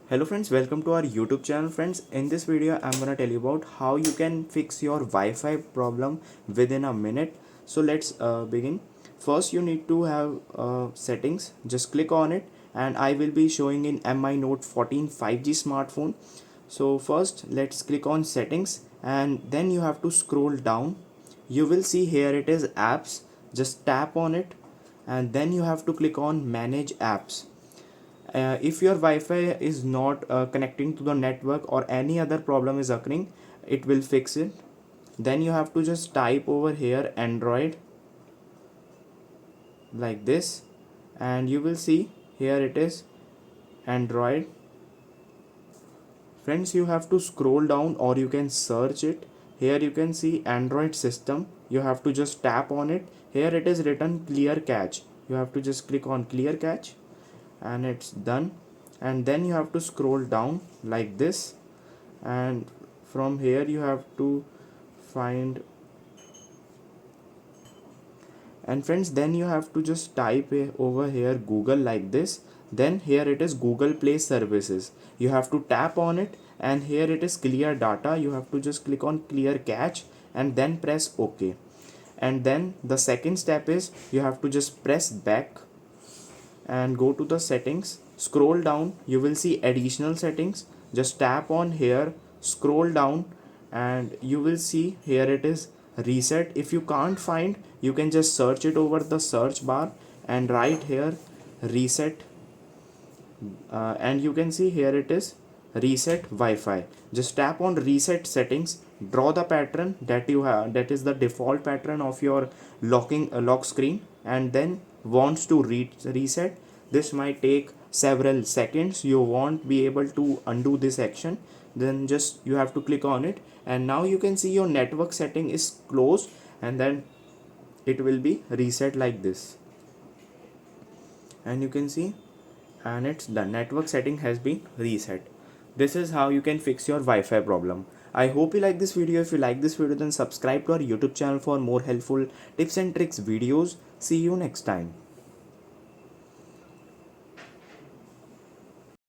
Hello friends, welcome to our YouTube channel. Friends, in this video I'm gonna tell you about how you can fix your Wi-Fi problem within a minute. So let's begin. First you need to have settings. Just click on it and I will be showing in Mi Note 14 5G smartphone. So first let's click on settings and then you have to scroll down. You will see here it is apps. Just tap on it and then you have to click on manage apps. If your Wi-Fi is not connecting to the network or any other problem is occurring, it will fix it. Then you have to just type over here Android like this and you will see here it is Android. Friends, you have to scroll down or you can search it. Here you can see Android system. You have to just tap on it. Here it is written clear cache. You have to just click on clear cache and it's done. And then you have to scroll down like this and from here you have to find, and friends, then you have to just type over here Google like this. Then here it is Google Play Services. You have to tap on it and here it is clear data. You have to just click on clear cache and then press OK. And then the second step is you have to just press back and go to the settings. Scroll down, you will see additional settings. Just tap on here, scroll down and you will see here it is reset. If you can't find, you can just search it over the search bar and write here reset, and you can see here it is reset Wi-Fi. Just tap on reset settings, draw the pattern that you have, that is the default pattern of your lock screen, and then wants to reset. This might take several seconds. You won't be able to undo this action. Then just you have to click on it and now you can see your network setting is closed and then it will be reset like this, and you can see, and it's done. Network setting has been reset. This is how you can fix your Wi-Fi problem. I hope you like this video. If you like this video, then subscribe to our YouTube channel for more helpful tips and tricks videos. See you next time.